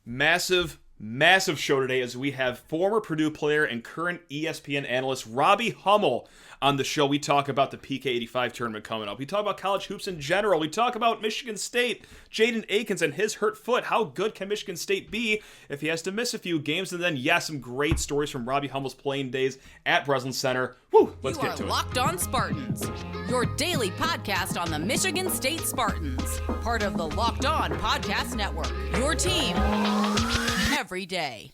Massive show today as we have former Purdue player and current ESPN analyst Robbie Hummel on the show. We talk about the PK85 tournament coming up. We talk about college hoops in general. We talk about Michigan State, Jaden Akins and his hurt foot. How good can Michigan State be if he has to miss a few games? And then, some great stories from Robbie Hummel's playing days at Breslin Center. Let's get to it. You are Locked On Spartans, your daily podcast on the Michigan State Spartans, part of the Locked On Podcast Network, your team every day.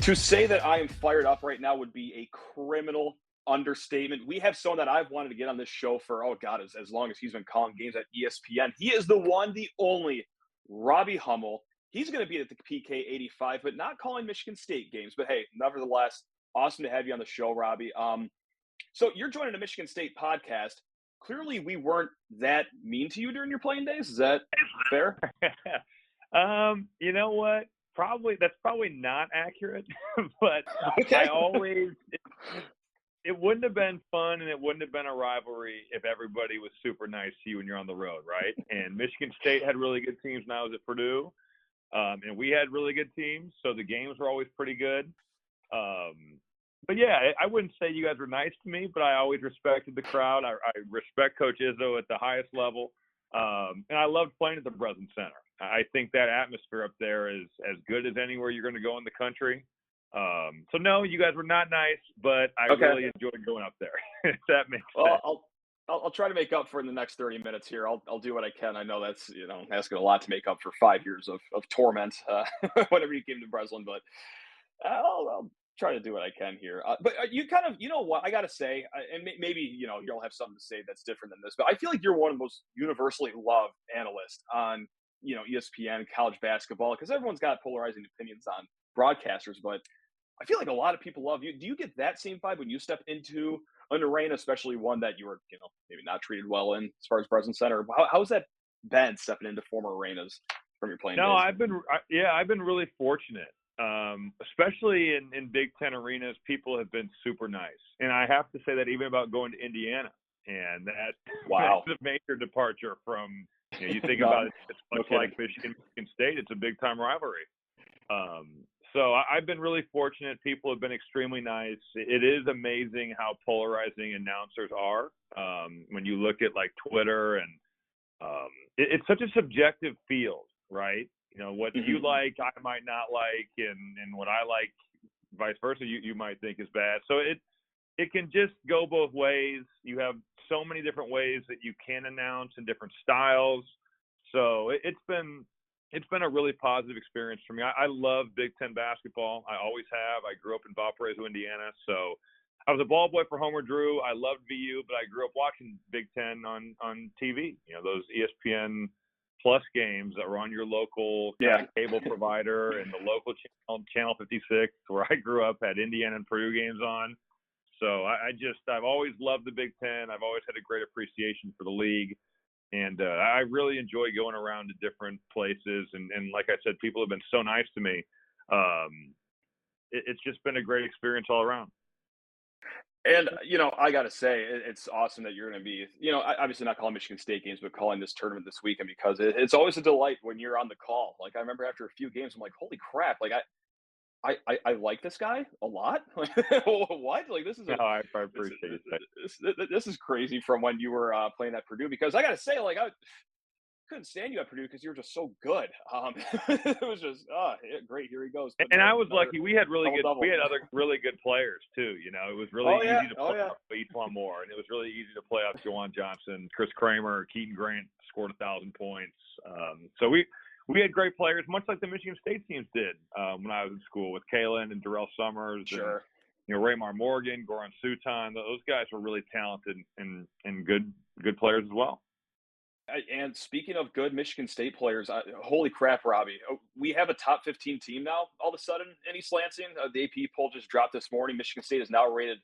To say that I am fired up right now would be a criminal understatement. We have someone that I've wanted to get on this show for, as long as he's been calling games at ESPN. He is the one, the only Robbie Hummel. He's going to be at the PK85, but not calling Michigan State games. But hey, nevertheless, awesome to have you on the show, Robbie. So you're joining a Michigan State podcast. Clearly, we weren't that mean to you during your playing days. Is that fair? You know what? That's probably not accurate. But okay. It wouldn't have been fun and it wouldn't have been a rivalry if everybody was super nice to you when you're on the road, right? And Michigan State had really good teams when I was at Purdue. And we had really good teams, so the games were always pretty good. But yeah, I wouldn't say you guys were nice to me, but I always respected the crowd. I respect Coach Izzo at the highest level. And I loved playing at the Breslin Center. I think that atmosphere up there is as good as anywhere you're going to go in the country. So no, you guys were not nice, but I really enjoyed going up there. If that makes sense. I'll try to make up for it in the next 30 minutes here. I'll do what I can. I know that's, asking a lot to make up for 5 years of torment whenever you came to Breslin, but I'll try to do what I can here. But you kind of, what I got to say, and maybe, you'll have something to say that's different than this, but I feel like you're one of the most universally loved analysts on, ESPN, college basketball, because everyone's got polarizing opinions on broadcasters, but I feel like a lot of people love you. Do you get that same vibe when you step into an arena, especially one that you were, maybe not treated well in as far as Breslin Center? How's that been stepping into former arenas from your playing days? I've been really fortunate. Especially in Big Ten arenas, people have been super nice. And I have to say that even about going to Indiana. And that's a major departure from, you think about it, it's much like Michigan State. It's a big-time rivalry. So I've been really fortunate. People have been extremely nice. It is amazing how polarizing announcers are. When you look at, like, Twitter, and it's such a subjective field, right? What you like, I might not like, and what I like, vice versa, you might think is bad. So it can just go both ways. You have so many different ways that you can announce and different styles. So it's been a really positive experience for me. I love Big Ten basketball. I always have. I grew up in Valparaiso, Indiana. So I was a ball boy for Homer Drew. I loved VU, but I grew up watching Big Ten on TV. Those ESPN Plus games that were on your local cable provider, and the local channel 56, where I grew up, had Indiana and Purdue games on. So I've always loved the Big Ten. I've always had a great appreciation for the league. And I really enjoy going around to different places. And like I said, people have been so nice to me. It's just been a great experience all around. And, I got to say, it's awesome that you're going to be, obviously not calling Michigan State games, but calling this tournament this weekend, because it's always a delight when you're on the call. Like, I remember after a few games, I'm like, holy crap. Like, I like this guy a lot. Like, what? Like, this is I appreciate that. This is crazy from when you were playing at Purdue, because I got to say, like, I couldn't stand you at Purdue because you were just so good. It was just great. Here he goes. And I was lucky. We had other really good players too. It was really easy to play off Eastlawn Moore, and it was really easy to play off Jawan Johnson, Chris Kramer, Keaton Grant scored 1,000 points. So we had great players, much like the Michigan State teams did when I was in school, with Kalen and Darrell Summers, sure, and Raymar Morgan, Goran Sutan. Those guys were really talented and good players as well. And speaking of good Michigan State players, holy crap, Robbie. We have a top 15 team now all of a sudden in East Lansing. The AP poll just dropped this morning. Michigan State is now rated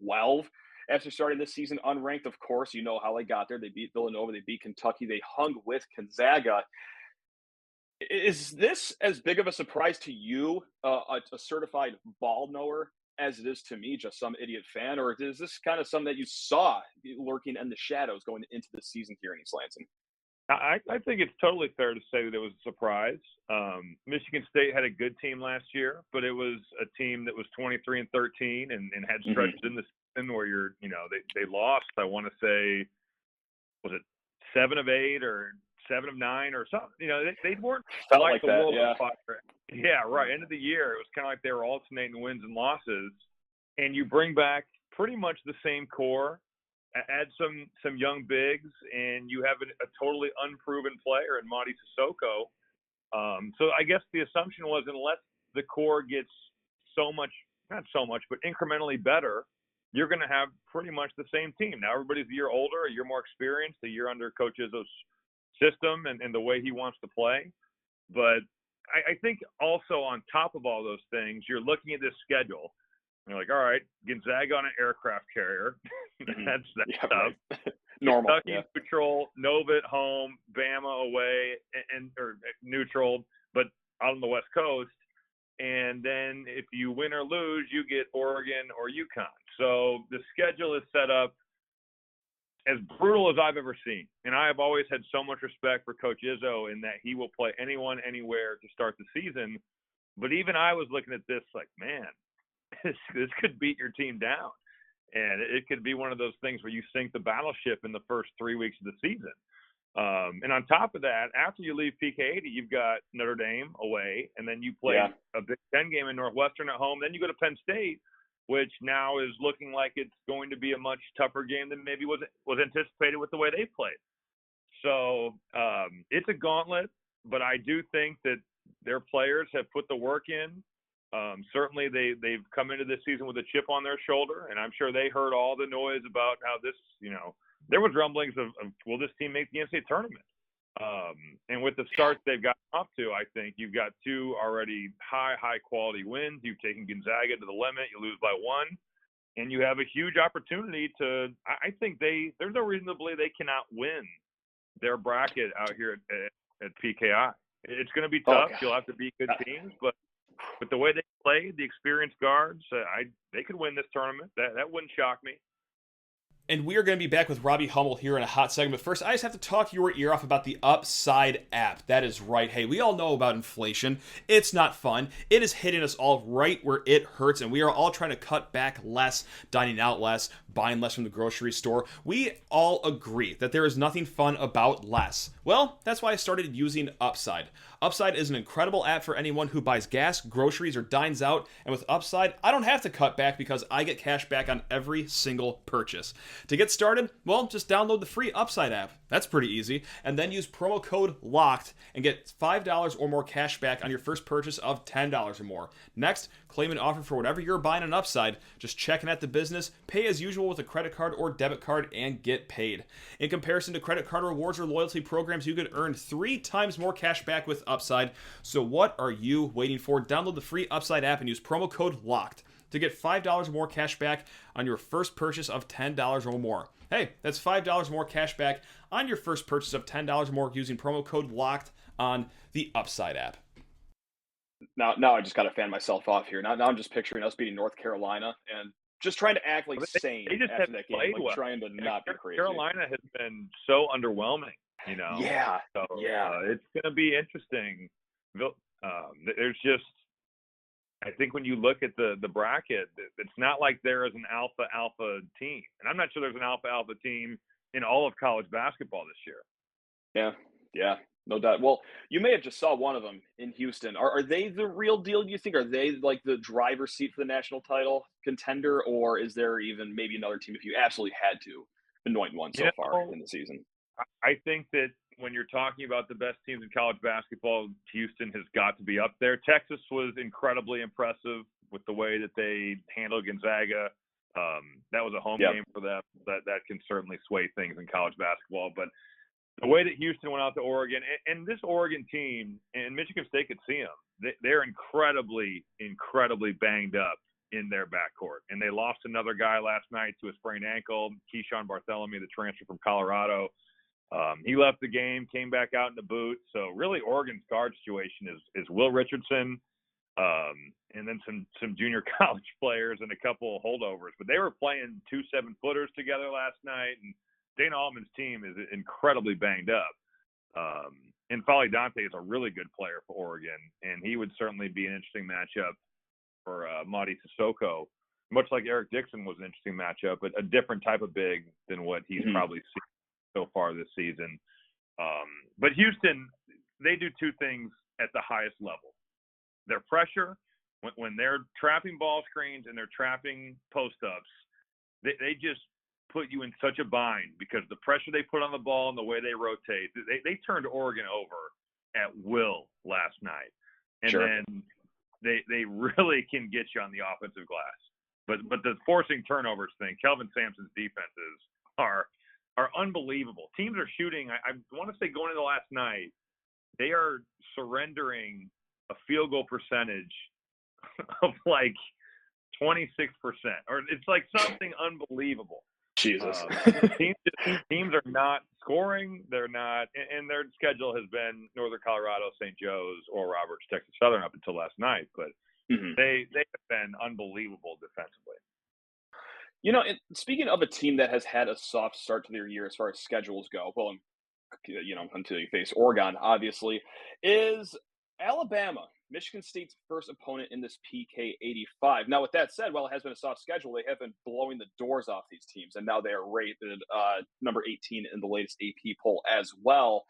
12 after starting this season unranked. Of course, you know how they got there. They beat Villanova. They beat Kentucky. They hung with Gonzaga. Is this as big of a surprise to you, a certified ball knower, as it is to me, just some idiot fan, or is this kind of something that you saw lurking in the shadows going into the season here in East Lansing? I think it's totally fair to say that it was a surprise. Michigan State had a good team last year, but it was a team that was 23-13 and had stretches in the season where they lost. I want to say, was it 7 of 8 or 7 of 9 or something? They weren't felt like like the that, world yeah. of fire. Yeah, right. End of the year, it was kind of like they were alternating wins and losses, and you bring back pretty much the same core. Add some young bigs, and you have a totally unproven player in Mady Sissoko. So I guess the assumption was unless the core gets not so much, but incrementally better, you're going to have pretty much the same team. Now everybody's a year older, a year more experienced, a year under Coach Izzo's system and the way he wants to play. But I think also on top of all those things, you're looking at this schedule. You're like, all right, Gonzaga on an aircraft carrier. That's tough. Right. Normal. Kentucky neutral, Nova at home, Bama away, or neutral, but out on the West Coast. And then if you win or lose, you get Oregon or UConn. So the schedule is set up as brutal as I've ever seen. And I have always had so much respect for Coach Izzo in that he will play anyone, anywhere to start the season. But even I was looking at this like, man, this could beat your team down. And it could be one of those things where you sink the battleship in the first 3 weeks of the season. And on top of that, after you leave PK80, you've got Notre Dame away, and then you play a Big Ten game in Northwestern at home. Then you go to Penn State, which now is looking like it's going to be a much tougher game than maybe was anticipated with the way they played. So it's a gauntlet, but I do think that their players have put the work in. Certainly they've come into this season with a chip on their shoulder, and I'm sure they heard all the noise about how this, there was rumblings of will this team make the NCAA tournament? And with the starts they've gotten off to, I think you've got 2 already high quality wins. You've taken Gonzaga to the limit. You lose by 1, and you have a huge opportunity to. I think there's no reason to believe they cannot win their bracket out here at PKI. It's going to be tough. You'll have to beat good teams, but the way they play, the experienced guards, they could win this tournament. That wouldn't shock me. And we are going to be back with Robbie Hummel here in a hot second. But first, I just have to talk your ear off about the Upside app. That is right. Hey, we all know about inflation. It's not fun. It is hitting us all right where it hurts. And we are all trying to cut back less, dining out less, buying less from the grocery store. We all agree that there is nothing fun about less. Well, that's why I started using Upside. Upside is an incredible app for anyone who buys gas, groceries, or dines out. And with Upside, I don't have to cut back because I get cash back on every single purchase. To get started, well, just download the free Upside app. That's pretty easy. And then use promo code LOCKED and get $5 or more cash back on your first purchase of $10 or more. Next, claim an offer for whatever you're buying on Upside. Just checking at the business, pay as usual with a credit card or debit card, and get paid. In comparison to credit card rewards or loyalty programs, you could earn 3 times more cash back with Upside. So what are you waiting for? Download the free Upside app and use promo code LOCKED to get $5 more cash back on your first purchase of $10 or more. Hey, that's $5 more cash back on your first purchase of $10 or more using promo code LOCKED on the Upside app. Now I just got to fan myself off here. Now I'm just picturing us beating North Carolina and just trying to act like sane they just after that game, like well. trying to not be crazy. Carolina has been so underwhelming, Yeah. So yeah. It's going to be interesting. There's just, I think when you look at the bracket, it's not like there is an alpha team, and I'm not sure there's an alpha team in all of college basketball this year. Yeah, no doubt. Well, you may have just saw one of them in Houston. Are they the real deal, do you think? Are they like the driver's seat for the national title contender, or is there even maybe another team if you absolutely had to anoint one so far in the season? I think that when you're talking about the best teams in college basketball, Houston has got to be up there. Texas was incredibly impressive with the way that they handled Gonzaga. That was a home game for them. That can certainly sway things in college basketball. But the way that Houston went out to Oregon, and this Oregon team, and Michigan State could see them, they're incredibly banged up in their backcourt. And they lost another guy last night to a sprained ankle, Keyshawn Bartholomew, the transfer from Colorado. He left the game, came back out in the boot. So really Oregon's guard situation is Will Richardson, and then some junior college players and a couple of holdovers. But they were playing 2 7-footers together last night, and Dana Altman's team is incredibly banged up. And Folly Dante is a really good player for Oregon, and he would certainly be an interesting matchup for Mady Sissoko, much like Eric Dixon was an interesting matchup, but a different type of big than what he's probably seen so far this season. But Houston, they do 2 things at the highest level. Their pressure, when they're trapping ball screens and they're trapping post-ups, they just put you in such a bind because the pressure they put on the ball and the way they rotate. They turned Oregon over at will last night. And then they really can get you on the offensive glass. But the forcing turnovers thing, Kelvin Sampson's defenses are unbelievable. Teams are shooting, I want to say going into last night, they are surrendering a field goal percentage of like 26%, or it's like something unbelievable. Jesus. Teams are not scoring. They're not, and their schedule has been Northern Colorado, St. Joe's, or Roberts, Texas Southern up until last night. But they have been unbelievable defensively. You know, speaking of a team that has had a soft start to their year as far as schedules go, well, you know, until you face Oregon, obviously, is Alabama, Michigan State's first opponent in this PK85. Now, with that said, while it has been a soft schedule, they have been blowing the doors off these teams, and now they are rated number 18 in the latest AP poll as well.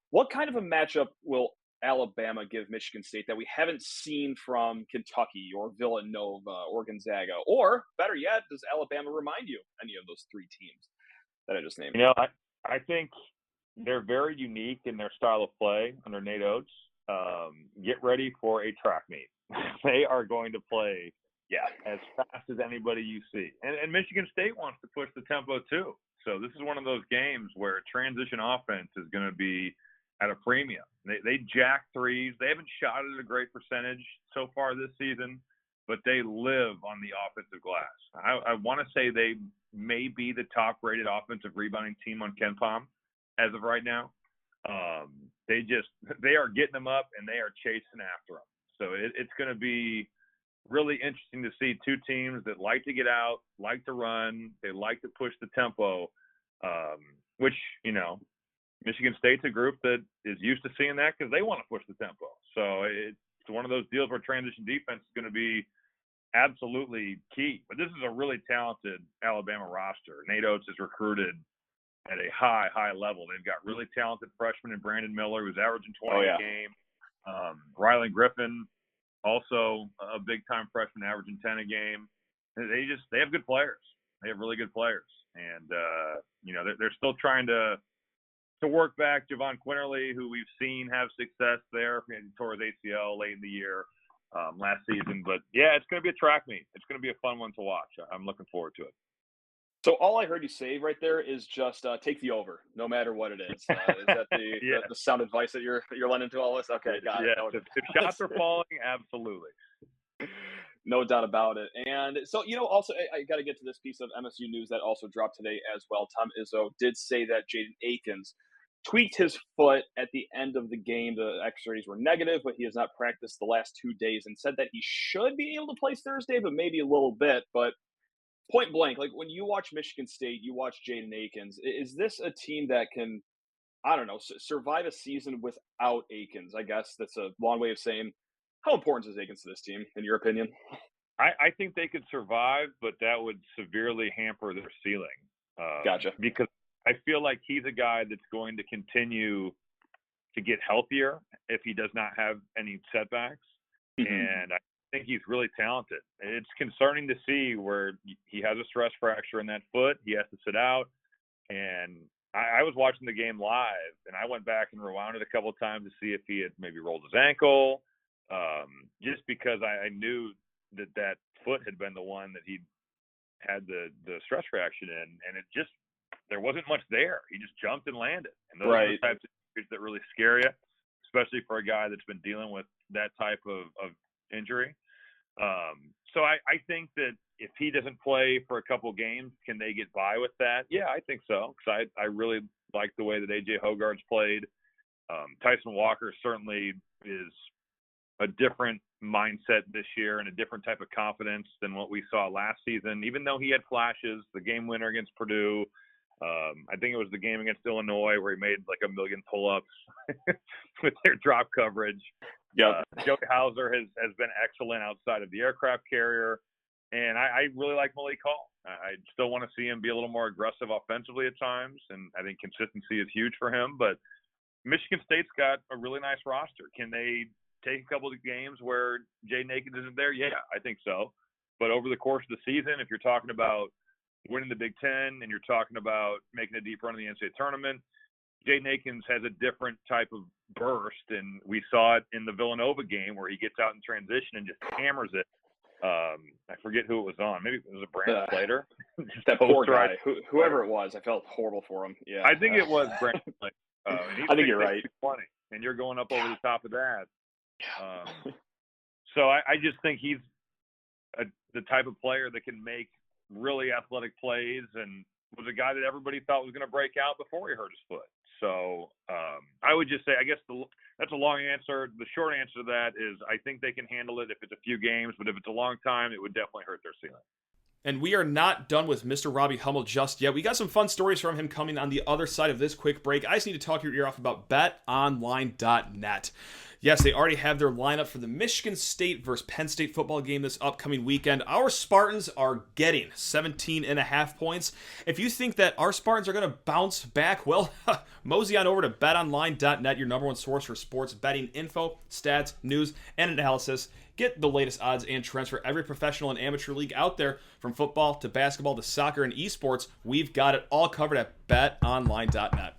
What kind of a matchup will Alabama give Michigan State that we haven't seen from Kentucky or Villanova or Gonzaga? Or, better yet, does Alabama remind you of any of those 3 teams that I just named? You know, I think they're very unique in their style of play under Nate Oates. Get ready for a track meet. They are going to play as fast as anybody you see. And Michigan State wants to push the tempo too. So this is one of those games where transition offense is going to be at a premium. They jack threes. They haven't shot at a great percentage so far this season, but they live on the offensive glass. I want to say they may be the top-rated offensive rebounding team on KenPom as of right now. They are getting them up and they are chasing after them. So it's going to be really interesting to see 2 teams that like to get out, like to run, they like to push the tempo, which, you know, Michigan State's a group that is used to seeing that because they want to push the tempo. So it's one of those deals where transition defense is going to be absolutely key. But this is a really talented Alabama roster. Nate Oates is recruited at a high level. They've got really talented freshmen in Brandon Miller, who's averaging 20 a game. Rylan Griffin, also a big-time freshman, averaging 10 a game. They have good players. They have really good players. And, you know, they're still trying to work back Javon Quinterly, who we've seen have success there. He tore his ACL late in the year last season. But, yeah, it's going to be a track meet. It's going to be a fun one to watch. I'm looking forward to it. So all I heard you say right there is just take the over, no matter what it is. Is that the sound advice that you're lending to all this? Okay, got it. Yeah, if shots are falling, absolutely. No doubt about it. And so, you know, also I got to get to this piece of MSU news that also dropped today as well. Tom Izzo did say that Jaden Akins tweaked his foot at the end of the game. The x-rays were negative, but he has not practiced the last 2 days and said that he should be able to play Thursday, but maybe a little bit. But point blank, like when you watch Michigan State, you watch Jaden Akins. Is this a team that can, I don't know, survive a season without Akins? I guess that's a long way of saying, how important is Akins to this team, in your opinion? I think they could survive, but that would severely hamper their ceiling. Gotcha. Because I feel like he's a guy that's going to continue to get healthier if he does not have any setbacks. And I think he's really talented. It's concerning to see where he has a stress fracture in that foot. He has to sit out. And I was watching the game live, and I went back and rewound it a couple of times to see if he had maybe rolled his ankle, just because I knew that foot had been the one that he had the stress reaction in, and it just there wasn't much there. He just jumped and landed. And those are the types of injuries that really scare you, especially for a guy that's been dealing with that type of injury. So I think that if he doesn't play for a couple games, can they get by with that? Yeah, I think so, because I really like the way that A.J. Hoggard's played. Tyson Walker certainly is a different mindset this year and a different type of confidence than what we saw last season. Even though he had flashes, the game winner against Purdue, I think it was the game against Illinois where he made like 1 million pull-ups with their drop coverage. Yeah, Joey Hauser has been excellent outside of the aircraft carrier, and I really like Malik Hall. I still want to see him be a little more aggressive offensively at times, and I think consistency is huge for him. But Michigan State's got a really nice roster. Can they take a couple of games where Jaden Akins isn't there? Yeah, I think so. But over the course of the season, if you're talking about winning the Big Ten and you're talking about making a deep run in the NCAA tournament, Jaden Akins has a different type of burst, and we saw it in the Villanova game where he gets out in transition and just hammers it. I forget who it was on. Maybe it was a Brandon Slater. That poor guy, whoever it was. I felt horrible for him. Yeah, I think it was Brandon Slater. I think you're right. 20, and you're going up over the top of that. So I just think he's the type of player that can make really athletic plays, and was a guy that everybody thought was going to break out before he hurt his foot. So I would just say, I guess that's a long answer. The short answer to that is I think they can handle it if it's a few games, but if it's a long time, it would definitely hurt their ceiling. And we are not done with Mr. Robbie Hummel just yet. We got some fun stories from him coming on the other side of this quick break. I just need to talk your ear off about BetOnline.net. Yes, they already have their lineup for the Michigan State versus Penn State football game this upcoming weekend. Our Spartans are getting 17.5 points. If you think that our Spartans are going to bounce back, well, mosey on over to BetOnline.net, your number one source for sports betting info, stats, news, and analysis. Get the latest odds and trends for every professional and amateur league out there, from football to basketball to soccer and esports. We've got it all covered at BetOnline.net.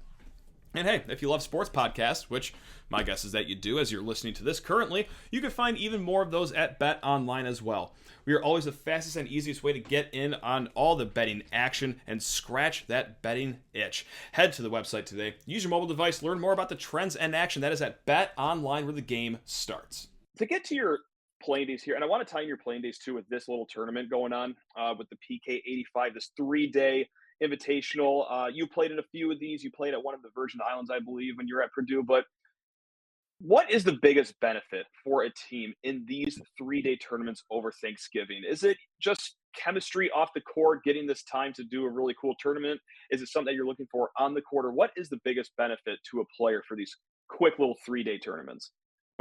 And hey, if you love sports podcasts, which my guess is that you do as you're listening to this currently, you can find even more of those at BetOnline as well. We are always the fastest and easiest way to get in on all the betting action and scratch that betting itch. Head to the website today, use your mobile device, learn more about the trends and action. That is at BetOnline, where the game starts. To get to your playing days here, and I want to tie in your playing days too with this little tournament going on with the PK85, this 3-day invitational. You played in a few of these. You played at one of the Virgin Islands, I believe, when you're at Purdue. But what is the biggest benefit for a team in these 3-day tournaments over Thanksgiving? Is it just chemistry off the court, getting this time to do a really cool tournament? Is it something that you're looking for on the court? Or what is the biggest benefit to a player for these quick little 3-day tournaments?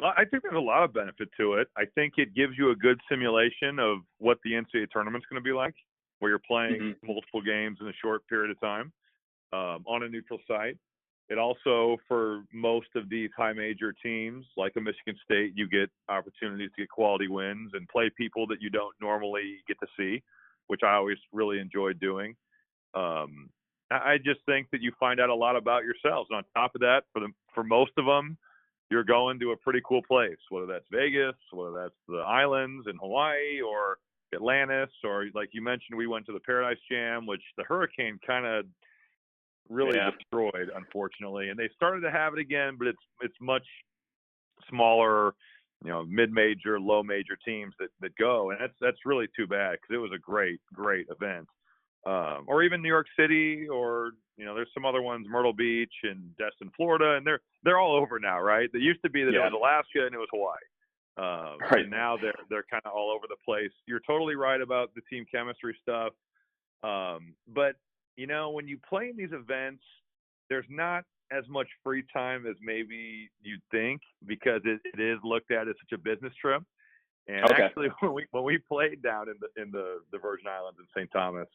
Well, I think there's a lot of benefit to it. I think it gives you a good simulation of what the NCAA tournament's going to be like, where you're playing multiple games in a short period of time on a neutral site. It also, for most of these high major teams, like a Michigan State, you get opportunities to get quality wins and play people that you don't normally get to see, which I always really enjoyed doing. I just think that you find out a lot about yourselves. And on top of that, for most of them, you're going to a pretty cool place, whether that's Vegas, whether that's the islands in Hawaii or Atlantis, or like you mentioned, we went to the Paradise Jam, which the hurricane kind of really destroyed, unfortunately. And they started to have it again, but it's much smaller, mid-major, low-major teams that go, and that's really too bad because it was a great event. Or even New York City, or there's some other ones, Myrtle Beach and Destin, Florida, and they're all over now, right? They used to be that it was Alaska and it was Hawaii. Right. And now they're kind of all over the place. You're totally right about the team chemistry stuff. But when you play in these events, there's not as much free time as maybe you'd think, because it is looked at as such a business trip. And actually, when we played down in the Virgin Islands in St. Thomas,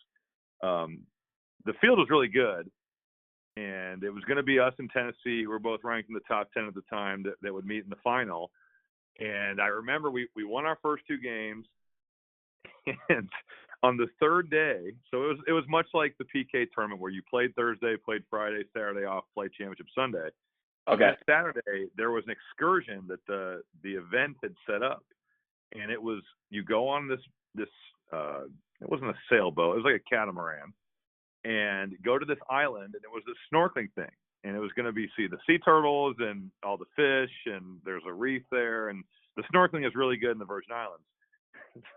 the field was really good, and it was going to be us and Tennessee, who were both ranked in the top 10 at the time, that would meet in the final. And I remember we won our first 2 games, and on the third day, so it was much like the PK tournament where you played Thursday, played Friday, Saturday off, played championship Sunday. Okay. Saturday, there was an excursion that the event had set up, and it was, you go on this it wasn't a sailboat, it was like a catamaran, and go to this island, and it was this snorkeling thing, and it was going to be see the sea turtles and all the fish, and there's a reef there, and the snorkeling is really good in the Virgin Islands.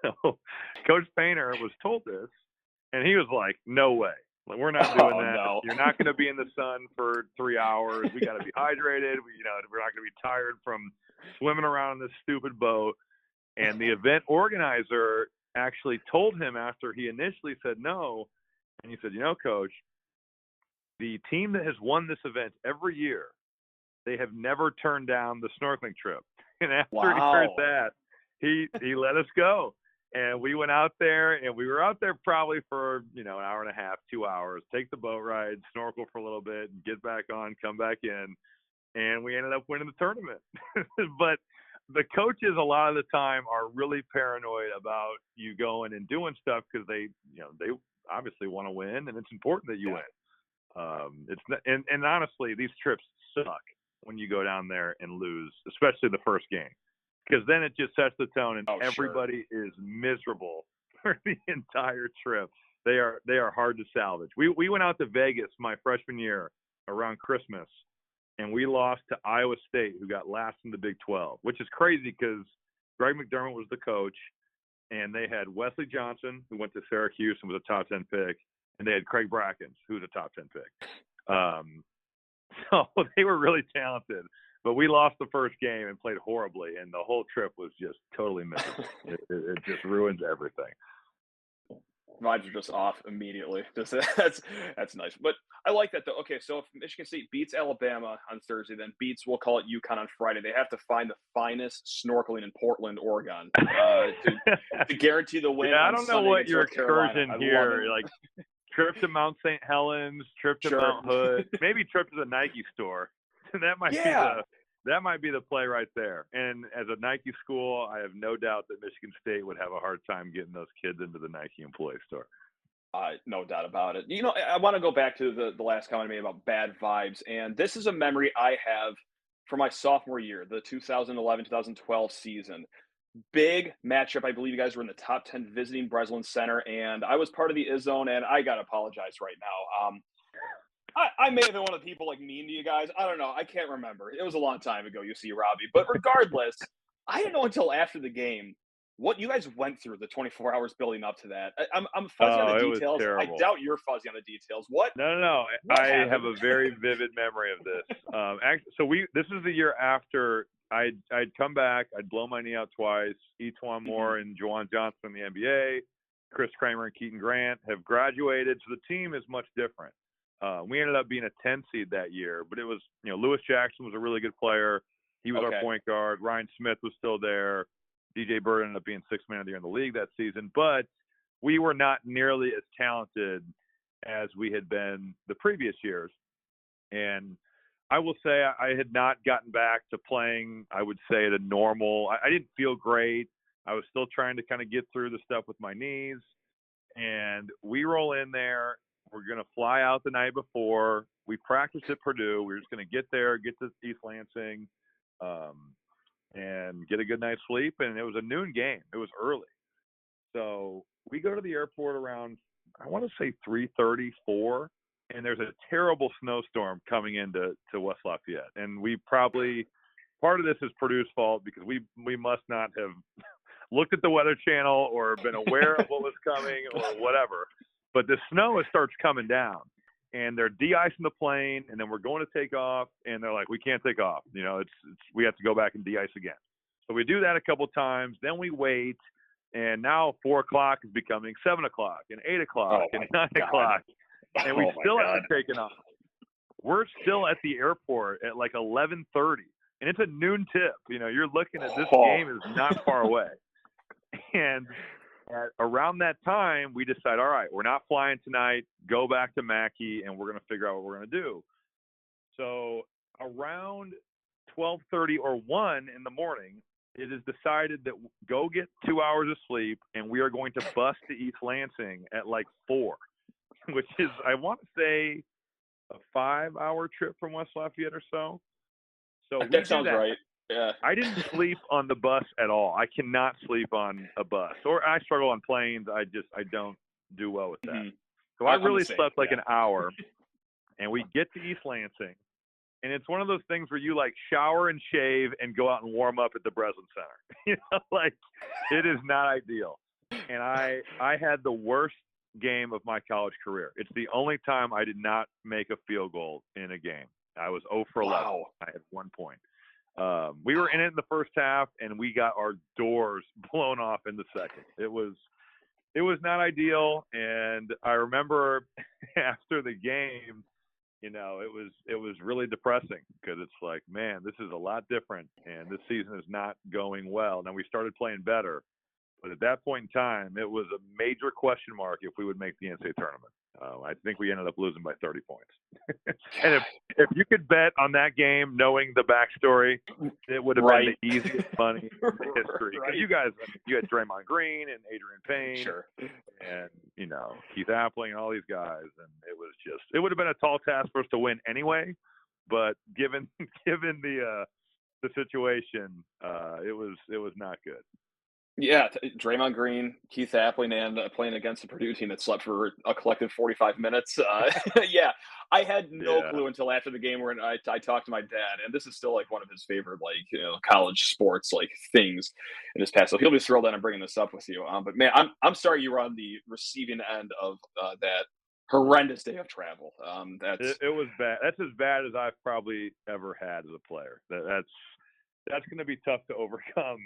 So Coach Painter was told this, and he was like, no way. Like, we're not doing that. No. You're not going to be in the sun for 3 hours. We got to be hydrated. We're not going to be tired from swimming around in this stupid boat. And the event organizer actually told him after he initially said no, and he said, Coach, the team that has won this event every year, they have never turned down the snorkeling trip. And after he heard that, he let us go. And we went out there, and we were out there probably for, an hour and a half, 2 hours, take the boat ride, snorkel for a little bit, and get back on, come back in. And we ended up winning the tournament. But the coaches a lot of the time are really paranoid about you going and doing stuff because they obviously want to win, and it's important that you win. It's not, and honestly, these trips suck when you go down there and lose, especially the first game. Because then it just sets the tone, and everybody is miserable for the entire trip. They are hard to salvage. We went out to Vegas my freshman year around Christmas, and we lost to Iowa State, who got last in the Big 12, which is crazy because Greg McDermott was the coach, and they had Wesley Johnson, who went to Syracuse and was a top 10 pick, and they had Craig Brackens, who was a top 10 pick. So they were really talented. But we lost the first game and played horribly, and the whole trip was just totally miserable. It just ruins everything. Vibes are just off immediately. That's nice. But I like that, though. Okay, so if Michigan State beats Alabama on Thursday, then beats, we'll call it UConn on Friday, they have to find the finest snorkeling in Portland, Oregon to guarantee the win. Yeah, I don't know what your excursion here, like trip to Mount St. Helens, trip to Mount Hood, maybe trip to the Nike store. That might be the play right there. And as a Nike school, I have no doubt that Michigan State would have a hard time getting those kids into the Nike employee store. No doubt about it. I want to go back to the last comment I made about bad vibes. And this is a memory I have from my sophomore year, the 2011-2012 season. Big matchup. I believe you guys were in the top 10 visiting Breslin Center. And I was part of the IS-Zone, and I got to apologize right now. I may have been one of the people mean to you guys. I don't know. I can't remember. It was a long time ago, you see, Robbie. But regardless, I didn't know until after the game what you guys went through the 24 hours building up to that. I'm fuzzy on the details. I doubt you're fuzzy on the details. What? No. I have a very vivid memory of this. Actually, this is the year after I'd come back. I'd blow my knee out twice. Etuan Moore and Juwan Johnson in the NBA. Chris Kramer and Keaton Grant have graduated. So the team is much different. We ended up being a 10 seed that year, but it was, Lewis Jackson was a really good player. He was our point guard. Ryan Smith was still there. DJ Bird ended up being sixth man of the year in the league that season, but we were not nearly as talented as we had been the previous years. And I will say I had not gotten back to playing, I would say, at a normal. I didn't feel great. I was still trying to kind of get through the stuff with my knees. And we roll in there. We're going to fly out the night before. We practiced at Purdue. We were just going to get there, get to East Lansing, and get a good night's sleep. And it was a noon game. It was early. So we go to the airport around, I want to say 3:30, 4, and there's a terrible snowstorm coming into West Lafayette. And we probably – part of this is Purdue's fault because we must not have looked at the Weather Channel or been aware of what was coming or whatever. But the snow starts coming down, and they're de-icing the plane, and then we're going to take off, and they're like, we can't take off. We have to go back and de-ice again. So we do that a couple times. Then we wait, and now 4 o'clock is becoming 7 o'clock and 8 o'clock and 9 o'clock, and we still haven't taken off. We're still at the airport at 11:30, and it's a noon tip. You're looking at this game is not far away. And around that time, we decide, all right, we're not flying tonight. Go back to Mackey, and we're going to figure out what we're going to do. So around 12:30 or 1 in the morning, it is decided that go get 2 hours of sleep, and we are going to bus to East Lansing at 4, which is, I want to say, a 5-hour trip from West Lafayette or so. So that sounds right. Yeah. I didn't sleep on the bus at all. I cannot sleep on a bus, or I struggle on planes. I don't do well with that. Mm-hmm. So I really slept an hour, and we get to East Lansing, and it's one of those things where you shower and shave and go out and warm up at the Breslin Center. It is not ideal. And I had the worst game of my college career. It's the only time I did not make a field goal in a game. I was 0 for 11 Wow. at one point. We were in it in the first half, and we got our doors blown off in the second. It was not ideal, and I remember after the game, you know, it was really depressing because it's like, man, this is a lot different, and this season is not going well. Now we started playing better, but at that point in time, it was a major question mark if we would make the NCAA tournament. I think we ended up losing by 30 points. And if you could bet on that game, knowing the backstory, it would have been the easiest money in history. Because you had Draymond Green and Adrian Payne, Sure. and you know, Keith Appling and all these guys, and it would have been a tall task for us to win anyway. But given the situation, it was not good. Yeah, Draymond Green, Keith Appling, and playing against the Purdue team that slept for a collective 45 minutes. Yeah, I had no clue until after the game when I talked to my dad, and this is still like one of his favorite college sports things in his past. So he'll be thrilled that I'm bringing this up with you. But man, I'm sorry you were on the receiving end of that horrendous day of travel. It was bad. That's as bad as I've probably ever had as a player. That's going to be tough to overcome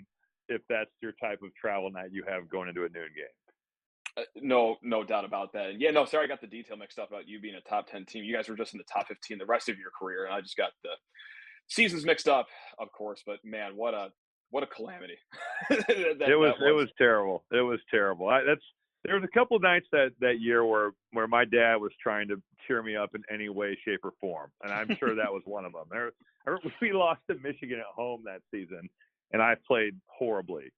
if that's your type of travel night you have going into a noon game. No doubt about that. And yeah, no, sorry, I got the detail mixed up about you being a top 10 team. You guys were just in the top 15 the rest of your career, and I just got the seasons mixed up, of course. But man, what a calamity! It was terrible. It was terrible. There was a couple of nights that year where my dad was trying to cheer me up in any way, shape, or form, and I'm sure that was one of them. We lost to Michigan at home that season, and I played horribly.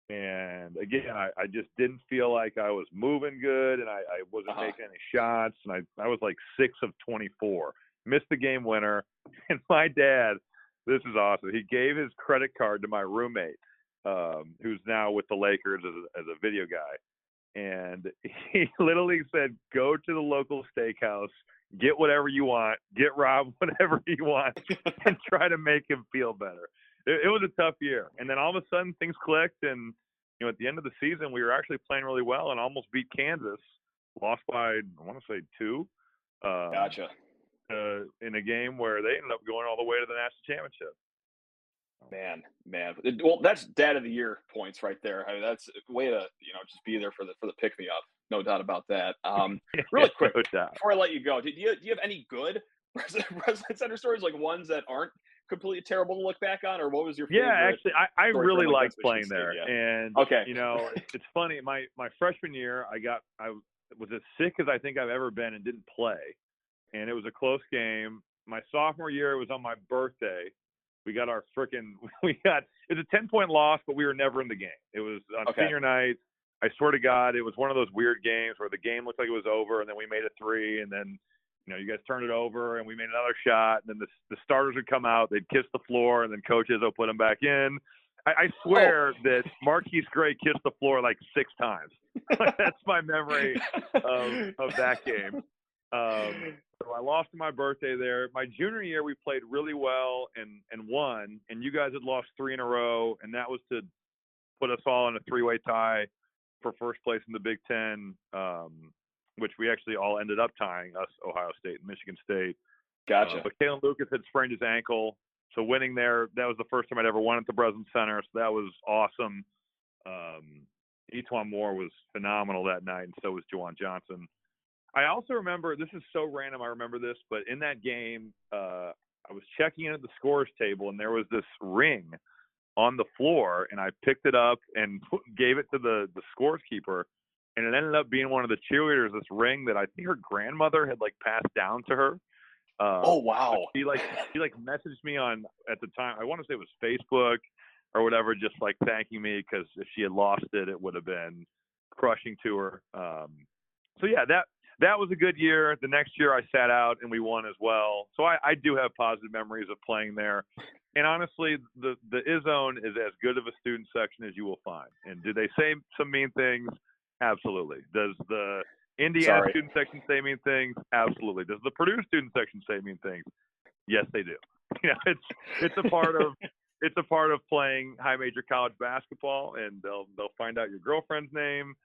And again, I just didn't feel like I was moving good, and I wasn't making any shots, and I was like 6 of 24. Missed the game winner. And my dad, this is awesome, he gave his credit card to my roommate, who's now with the Lakers as a video guy. And he literally said, go to the local steakhouse, get whatever you want, get Rob whatever you want, and try to make him feel better. It was a tough year. And then all of a sudden things clicked, and at the end of the season we were actually playing really well and almost beat Kansas. Lost by, I want to say 2. Gotcha. In a game where they ended up going all the way to the national championship. Man. Well, that's dad of the year points right there. I mean, that's a way to just be there for the pick me up. No doubt about that. Really quick, before I let you go, do you have any good Breslin Center stories, like ones that aren't completely terrible to look back on, or what was your favorite? Yeah, actually, I really liked playing there. And okay, it's funny. My freshman year, I was as sick as I think I've ever been and didn't play, and it was a close game. My sophomore year, it was on my birthday. It was a 10-point loss, but we were never in the game. It was on senior night. I swear to God, it was one of those weird games where the game looked like it was over, and then we made a 3, and then you guys turned it over, and we made another shot, and then the starters would come out, they'd kiss the floor, and then Coach Izzo put them back in. I swear that Marquise Gray kissed the floor like 6 times. That's my memory of that game. So I lost to my birthday there. My junior year, we played really well and won, and you guys had lost 3 in a row, and that was to put us all in a 3-way tie for first place in the Big Ten, which we actually all ended up tying, us, Ohio State and Michigan State. Gotcha. But Kalen Lucas had sprained his ankle, so winning there, that was the first time I'd ever won at the Breslin Center, so that was awesome. Etwan Moore was phenomenal that night, and so was Juwan Johnson. I also remember, this is so random, I remember this, but in that game, I was checking in at the scores table, and there was this ring on the floor, and I picked it up and gave it to the scores keeper, and it ended up being one of the cheerleaders, this ring that I think her grandmother had passed down to her. Oh wow! She messaged me on, at the time, I want to say it was Facebook or whatever, just thanking me, because if she had lost it, it would have been crushing to her. So yeah, that was a good year. The next year I sat out and we won as well. So I do have positive memories of playing there. And honestly, the Izzone is as good of a student section as you will find. And do they say some mean things? Absolutely. Does the Indiana student section say mean things? Absolutely. Does the Purdue student section say mean things? Yes, they do. It's a part of playing high major college basketball, and they'll find out your girlfriend's name.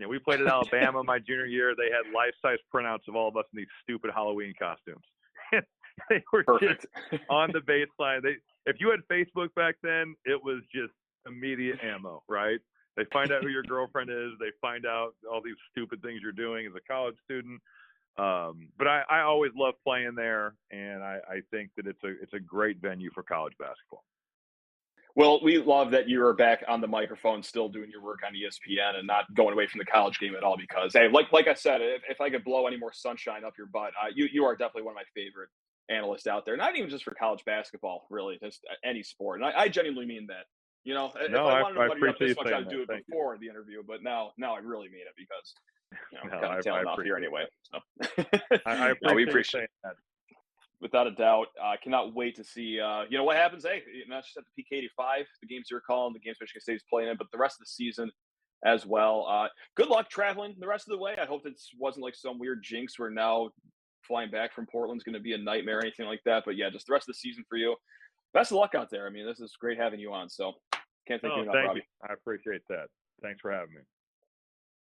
We played at Alabama my junior year. They had life-size printouts of all of us in these stupid Halloween costumes. They were Perfect. just on the baseline. If you had Facebook back then, it was just immediate ammo, right? They find out who your girlfriend is. They find out all these stupid things you're doing as a college student. But I always love playing there, and I think that it's a great venue for college basketball. Well, we love that you are back on the microphone, still doing your work on ESPN and not going away from the college game at all. Because, hey, like I said, if I could blow any more sunshine up your butt, you are definitely one of my favorite analysts out there. Not even just for college basketball, really, just any sport. And I genuinely mean that. If I wanted to butt you up this much, I'd do it before the interview. But now I really mean it because I'm kind of tailing off here anyway. So I appreciate that. Without a doubt, cannot wait to see, what happens. Hey, not just at the PK85, the games you're calling, the games Michigan State is playing in, but the rest of the season as well. Good luck traveling the rest of the way. I hope it wasn't like some weird jinx where now flying back from Portland's going to be a nightmare or anything like that. But yeah, just the rest of the season for you. Best of luck out there. I mean, this is great having you on. So can't thank you enough, Robbie. I appreciate that. Thanks for having me.